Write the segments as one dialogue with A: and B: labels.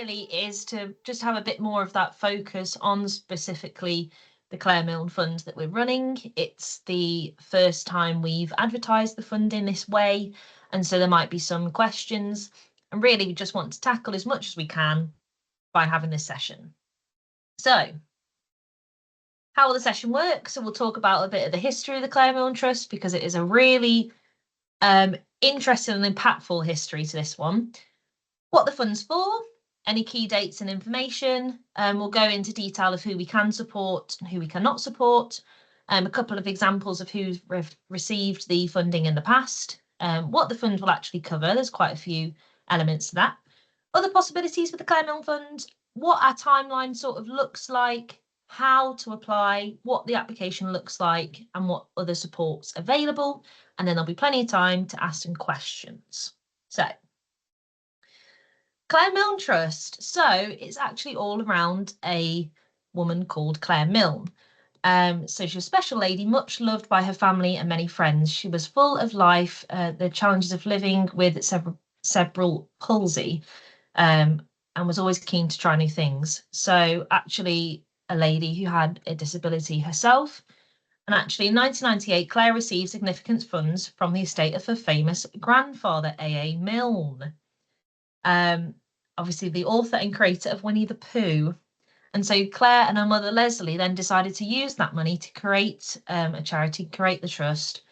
A: really is to just have a bit more of that focus on specifically the Clare Milne Fund that we're running. It's the first time we've advertised the fund in this way, and so there might be some questions, and really we just want to tackle as much as we can by having this session. So how will the session work? So we'll talk about a bit of the history of the Clare Milne Trust, because it is a really interesting and impactful history to this one. What the fund's for, any key dates and information. We'll go into detail of who we can support and who we cannot support. A couple of examples of who's received the funding in the past. What the fund will actually cover. There's quite a few elements to that. Other possibilities for the Clare Milne Fund. What our timeline sort of looks like. How to apply, what the application looks like, and what other support's available. And then there'll be plenty of time to ask some questions. So, Clare Milne Trust. So it's actually all around a woman called Clare Milne. So she's a special lady, much loved by her family and many friends. She was full of life, the challenges of living with cerebral palsy, and was always keen to try new things. So actually a lady who had a disability herself. And actually in 1998, Clare received significant funds from the estate of her famous grandfather, A.A. Milne. Obviously the author and creator of Winnie the Pooh. And so Clare and her mother Leslie then decided to use that money to create a charity, create the trust,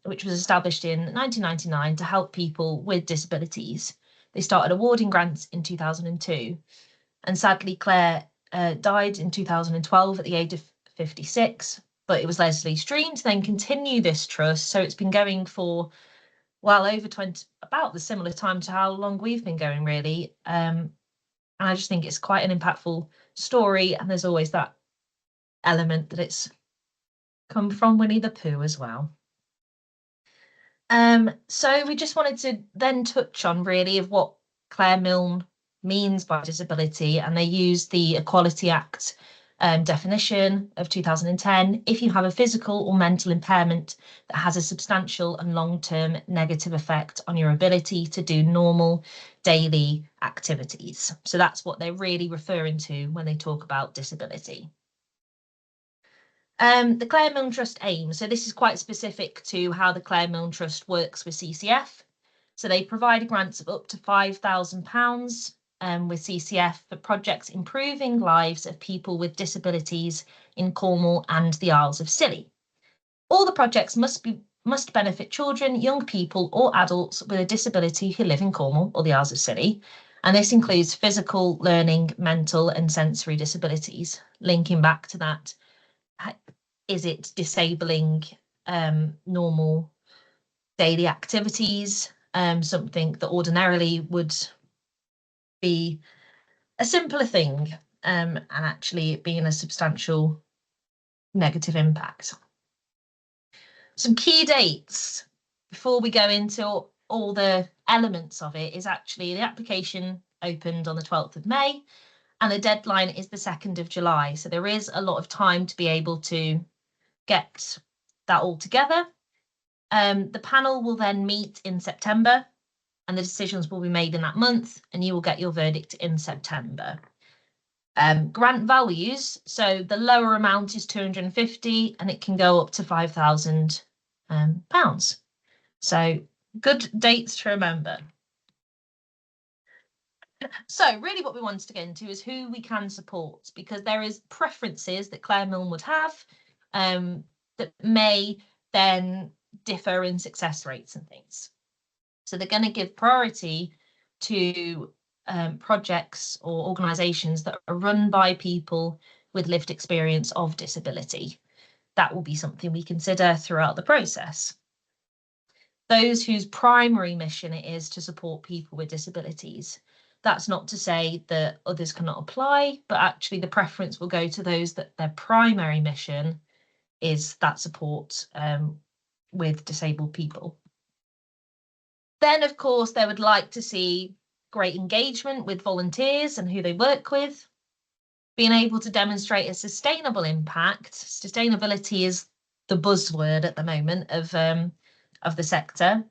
A: which was established in 1999 to help people with disabilities. They started awarding grants in 2002. And sadly, Clare died in 2012 at the age of 56, but it was Leslie's dream to then continue this trust. So it's been going for well over 20, about the similar time to how long we've been going, really. And I just think it's quite an impactful story, and there's always that element that it's come from Winnie the Pooh as well. So we just wanted to then touch on really of what Clare Milne means by disability, and they use the Equality Act definition of 2010. If you have a physical or mental impairment that has a substantial and long-term negative effect on your ability to do normal daily activities. So that's what they're really referring to when they talk about disability. The Clare Milne Trust aims. So this is quite specific to how the Clare Milne Trust works with CCF. So they provide grants of up to £5,000 with CCF for projects improving lives of people with disabilities in Cornwall and the Isles of Scilly. All the projects must benefit children, young people or adults with a disability who live in Cornwall or the Isles of Scilly. And this includes physical, learning, mental and sensory disabilities. Linking back to that, is it disabling normal daily activities? Something that ordinarily would be a simpler thing, and actually it being a substantial negative impact. Some key dates before we go into all the elements of it is actually the application opened on the 12th of May and the deadline is the 2nd of July. So there is a lot of time to be able to get that all together. The panel will then meet in September and the decisions will be made in that month and you will get your verdict in September. Grant values, so the lower amount is 250 and it can go up to £5,000. So good dates to remember. So really what we wanted to get into is who we can support, because there is preferences that Clare Milne would have that may then differ in success rates and things. So they're going to give priority to projects or organisations that are run by people with lived experience of disability. That will be something we consider throughout the process. Those whose primary mission it is to support people with disabilities. That's not to say that others cannot apply, but actually the preference will go to those that their primary mission is that support with disabled people. Then, of course, they would like to see great engagement with volunteers and who they work with, being able to demonstrate a sustainable impact. Sustainability is the buzzword at the moment of the sector.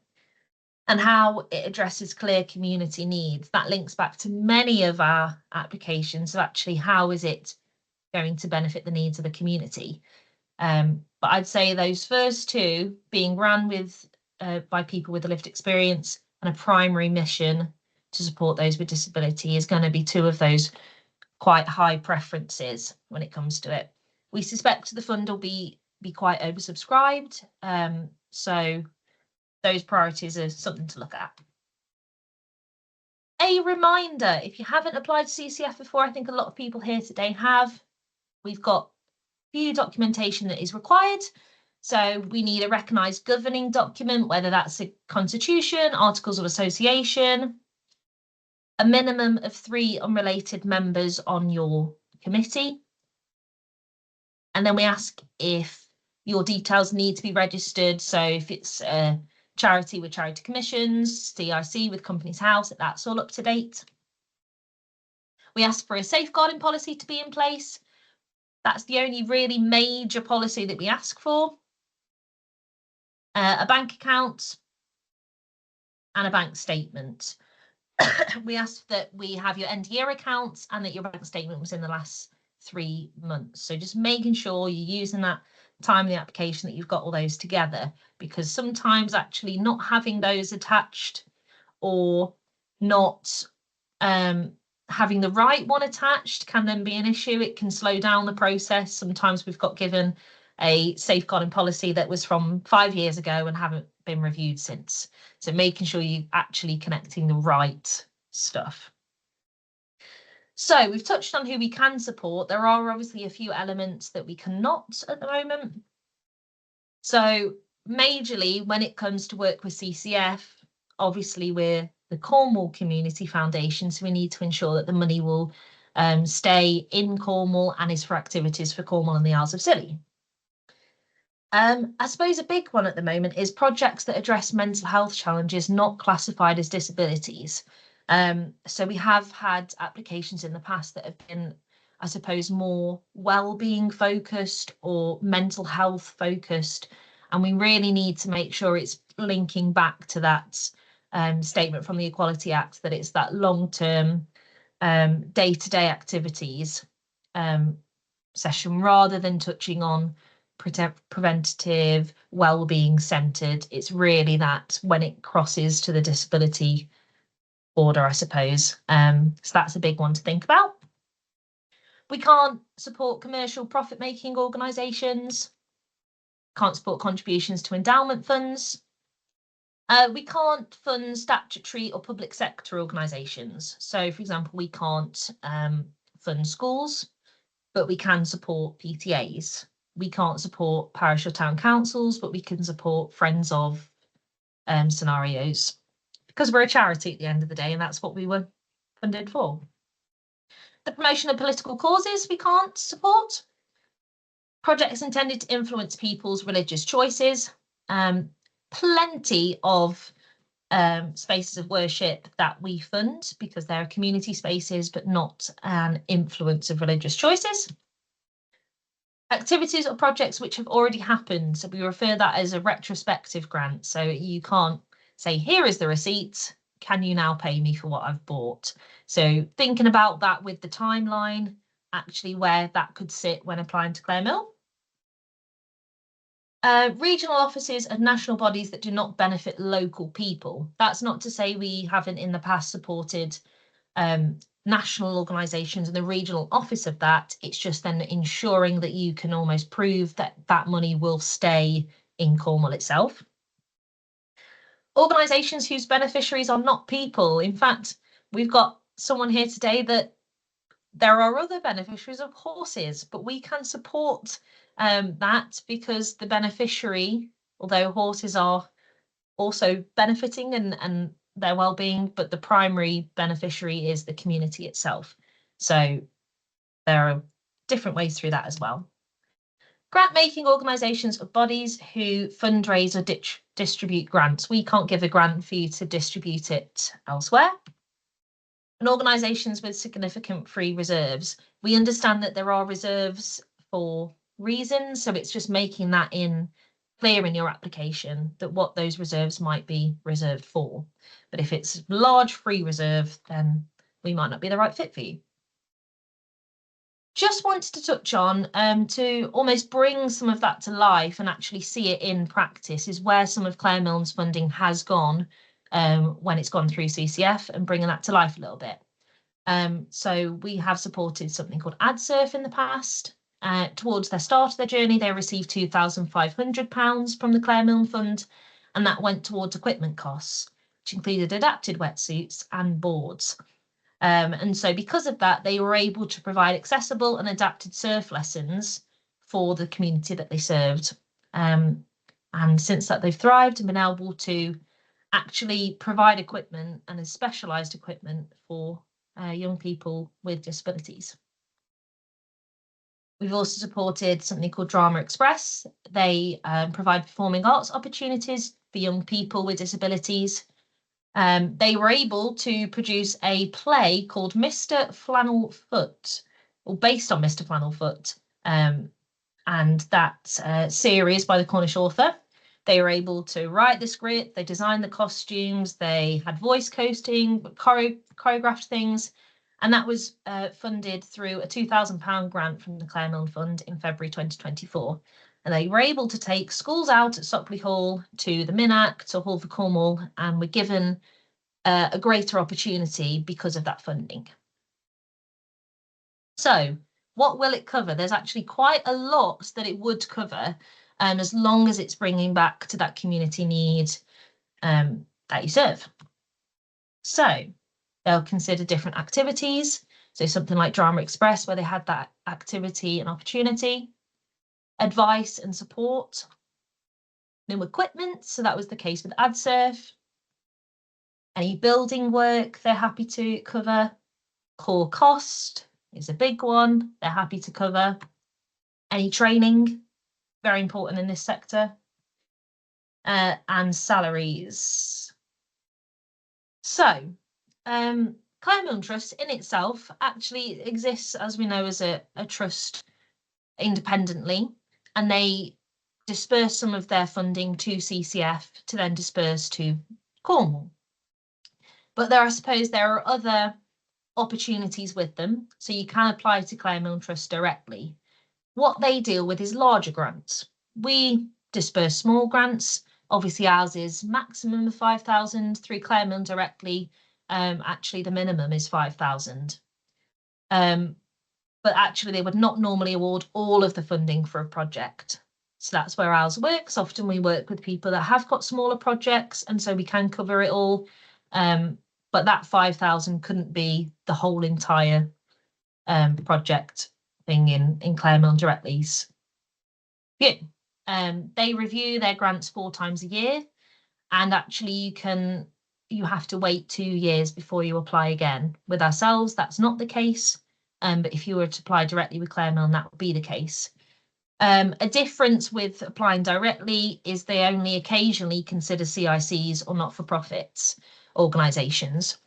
A: and how it addresses clear community needs. That links back to many of our applications. So actually, how is it going to benefit the needs of the community? But I'd say those first two, being run with by people with a lived experience and a primary mission to support those with disability, is going to be two of those quite high preferences when it comes to it. We suspect the fund will be quite oversubscribed, so those priorities are something to look at. A reminder, if you haven't applied to CCF before, I think a lot of people here today have, we've got few documentation that is required. So we need a recognised governing document, whether that's a constitution, articles of association, a minimum of 3 unrelated members on your committee. And then we ask if your details need to be registered. So if it's a charity with charity commissions, CIC with Companies House, that's all up to date. We ask for a safeguarding policy to be in place. That's the only really major policy that we ask for. A bank account and a bank statement. We ask that we have your end year accounts and that your bank statement was in the last 3 months. So just making sure you're using that time in the application that you've got all those together, because sometimes actually not having those attached or not having the right one attached can then be an issue. It can slow down the process. Sometimes we've got given a safeguarding policy that was from 5 years ago and haven't been reviewed since. So making sure you're actually connecting the right stuff. So we've touched on who we can support. There are obviously a few elements that we cannot at the moment. So majorly when it comes to work with CCF, obviously we're the Cornwall Community Foundation, so we need to ensure that the money will stay in Cornwall and is for activities for Cornwall and the Isles of Scilly. I suppose a big one at the moment is projects that address mental health challenges not classified as disabilities. So we have had applications in the past that have been, I suppose, more well-being focused or mental health focused, and we really need to make sure it's linking back to that statement from the Equality Act, that it's that long-term day-to-day activities session rather than touching on preventative, well-being centred. It's really that when it crosses to the disability border, I suppose. So that's a big one to think about. We can't support commercial profit-making organisations, can't support contributions to endowment funds. We can't fund statutory or public sector organisations. So, for example, we can't fund schools, but we can support PTAs. We can't support parish or town councils, but we can support friends of scenarios, because we're a charity at the end of the day, and that's what we were funded for. The promotion of political causes we can't support. Projects intended to influence people's religious choices. Plenty of spaces of worship that we fund because they're community spaces, but not an influence of religious choices. Activities or projects which have already happened. So we refer that as a retrospective grant. So you can't say, here is the receipt, can you now pay me for what I've bought? So thinking about that with the timeline, actually where that could sit when applying to Clare Milne. Regional offices and national bodies that do not benefit local people. That's not to say we haven't in the past supported national organisations and the regional office of that. It's just then ensuring that you can almost prove that that money will stay in Cornwall itself. Organisations whose beneficiaries are not people. In fact, we've got someone here today that there are other beneficiaries of horses, but we can support that because the beneficiary, although horses are also benefiting and their well-being, but the primary beneficiary is the community itself. So there are different ways through that as well. Grant-making organisations or bodies who fundraise or distribute grants. We can't give a grant for you to distribute it elsewhere. And organisations with significant free reserves. We understand that there are reserves for reasons, so it's just making that in clear in your application that what those reserves might be reserved for. But if it's large free reserve, then we might not be the right fit for you. Just wanted to touch on to almost bring some of that to life and actually see it in practice is where some of Clare Milne's funding has gone when it's gone through CCF, and bringing that to life a little bit. So we have supported something called AdSurf in the past. Towards their start of their journey, they received £2,500 from the Clare Milne Fund, and that went towards equipment costs, which included adapted wetsuits and boards. And so because of that, they were able to provide accessible and adapted surf lessons for the community that they served. And since that, they've thrived and been able to actually provide equipment, and is specialised equipment for young people with disabilities. We've also supported something called Drama Express. They provide performing arts opportunities for young people with disabilities. They were able to produce a play called Mr. Flannelfoot, or based on Mr. Flannelfoot, and that series by the Cornish author. They were able to write the script, they designed the costumes, they had voice coasting, choreographed things, and that was funded through a £2,000 grant from the Clare Milne Fund in February 2024. And they were able to take schools out at Stockley Hall, to the Minack, to Hall for Cornwall, and were given a greater opportunity because of that funding. So what will it cover? There's actually quite a lot that it would cover, as long as it's bringing back to that community need that you serve. So they'll consider different activities. So something like Drama Express, where they had that activity and opportunity, advice and support, new equipment. So that was the case with AdSurf. Any building work, they're happy to cover. Core cost is a big one, they're happy to cover. Any training, very important in this sector, and salaries. So Clare Milne Trust in itself actually exists, as we know, as a trust independently, and they disperse some of their funding to CCF to then disperse to Cornwall. But I suppose there are other opportunities with them, so you can apply to Clare Milne Trust directly. What they deal with is larger grants. We disperse small grants. Obviously, ours is maximum of 5,000 through Clare Milne directly. Actually, the minimum is 5,000. But actually, they would not normally award all of the funding for a project. So that's where ours works. Often we work with people that have got smaller projects, and so we can cover it all. But that 5,000 couldn't be the whole entire project thing in Clare Milne directly's view. They review their grants 4 times a year, and actually you have to wait 2 years before you apply again. With ourselves, that's not the case. But if you were to apply directly with Clare Milne, that would be the case. A difference with applying directly is they only occasionally consider CICs or not-for-profits organisations.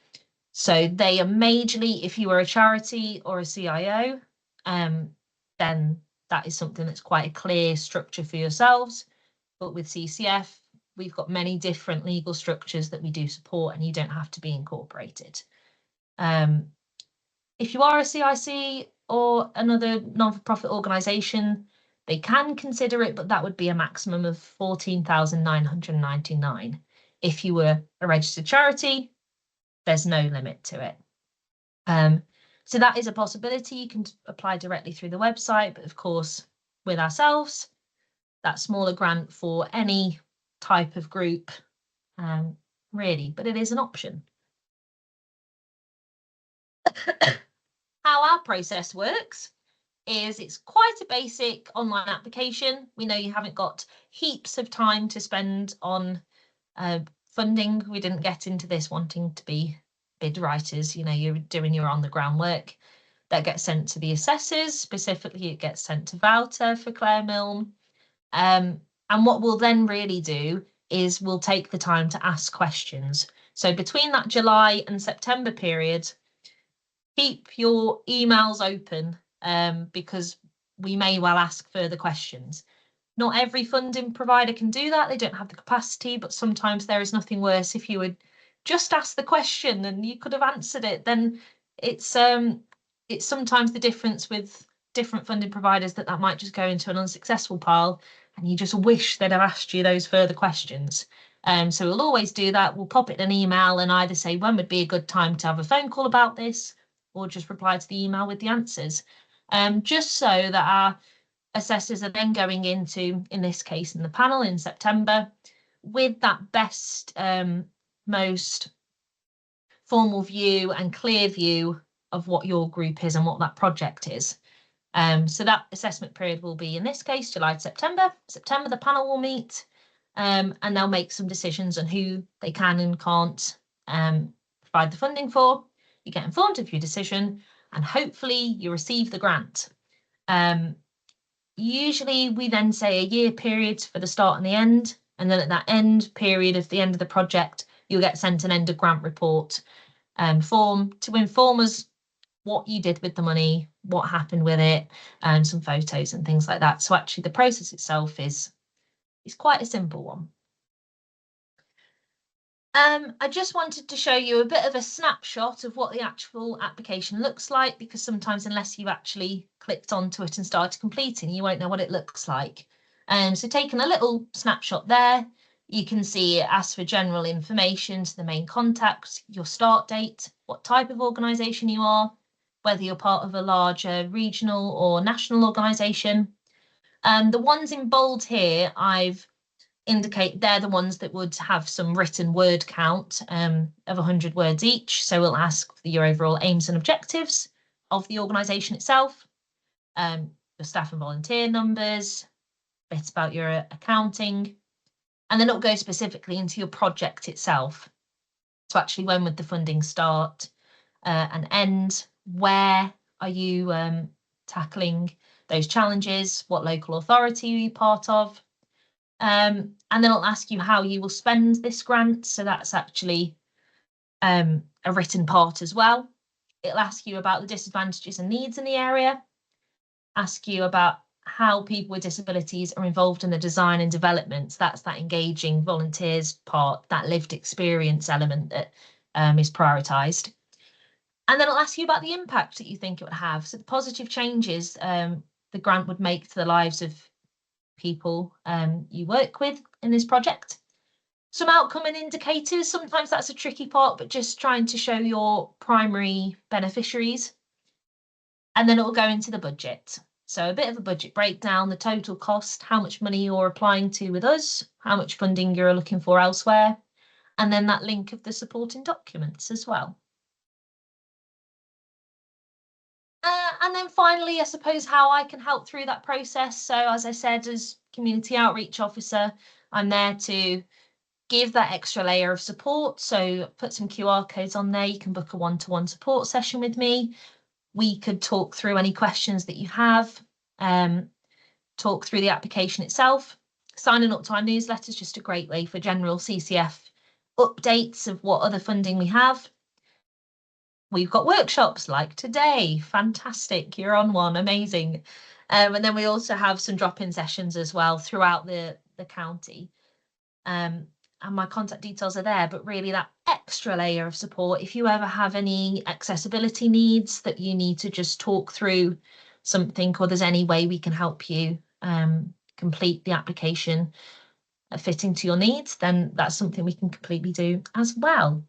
A: So they are majorly, if you are a charity or a CIO, then that is something that's quite a clear structure for yourselves. But with CCF, we've got many different legal structures that we do support, and you don't have to be incorporated. If you are a CIC or another non-for-profit organisation, they can consider it, but that would be a maximum of £14,999. If you were a registered charity, there's no limit to it. So that is a possibility. You can apply directly through the website, but of course, with ourselves, that smaller grant for any type of group, really, but it is an option. How our process works is it's quite a basic online application. We know you haven't got heaps of time to spend on funding. We didn't get into this wanting to be bid writers. You know, you're doing your on the ground work. That gets sent to the assessors. Specifically, it gets sent to Wouter for Clare Milne. And what we'll then really do is we'll take the time to ask questions. So between that July and September period, keep your emails open because we may well ask further questions. Not every funding provider can do that. They don't have the capacity, but sometimes there is nothing worse if you would just ask the question and you could have answered it. Then it's sometimes the difference with different funding providers that might just go into an unsuccessful pile, and you just wish they'd have asked you those further questions. So we'll always do that. We'll pop it in an email and either say when would be a good time to have a phone call about this, or just reply to the email with the answers. Just so that our assessors are then going into, in this case, in the panel in September, with that best, most formal view and clear view of what your group is and what that project is. So that assessment period will be, in this case, July to September. September, the panel will meet, and they'll make some decisions on who they can and can't provide the funding for. You get informed of your decision, and hopefully you receive the grant. Usually we then say a year period for the start and the end, and then at that end period of the end of the project, you'll get sent an end of grant report form to inform us what you did with the money, what happened with it, and some photos and things like that. So actually the process itself is quite a simple one. I just wanted to show you a bit of a snapshot of what the actual application looks like, because sometimes unless you've actually clicked onto it and started completing, you won't know what it looks like. So taking a little snapshot there, you can see it asks for general information to the main contact, your start date, what type of organisation you are, whether you're part of a larger regional or national organisation. The ones in bold here, I've indicate they're the ones that would have some written word count of 100 words each. So we'll ask for your overall aims and objectives of the organisation itself, your staff and volunteer numbers, bits about your accounting, and then it'll go specifically into your project itself. So actually, when would the funding start and end? Where are you tackling those challenges? What local authority are you part of? And then it'll ask you how you will spend this grant. So that's actually a written part as well. It'll ask you about the disadvantages and needs in the area, ask you about how people with disabilities are involved in the design and development. That's that engaging volunteers part, that lived experience element that is prioritised. And then it'll ask you about the impact that you think it would have. So the positive changes the grant would make to the lives of people you work with in this project. Some outcome and indicators, sometimes that's a tricky part, but just trying to show your primary beneficiaries. And then it will go into the budget. So a bit of a budget breakdown, the total cost, how much money you're applying to with us, how much funding you're looking for elsewhere, and then that link of the supporting documents as well. And then finally, I suppose how I can help through that process. So as I said, as community outreach officer, I'm there to give that extra layer of support. So put some QR codes on there. You can book a one-to-one support session with me. We could talk through any questions that you have, talk through the application itself. Signing up to our newsletter is just a great way for general CCF updates of what other funding we have. We've got workshops like today. Fantastic. You're on one. Amazing. And then we also have some drop-in sessions as well throughout the county. And my contact details are there, but really that extra layer of support, if you ever have any accessibility needs that you need to just talk through something, or there's any way we can help you complete the application fitting to your needs, then that's something we can completely do as well.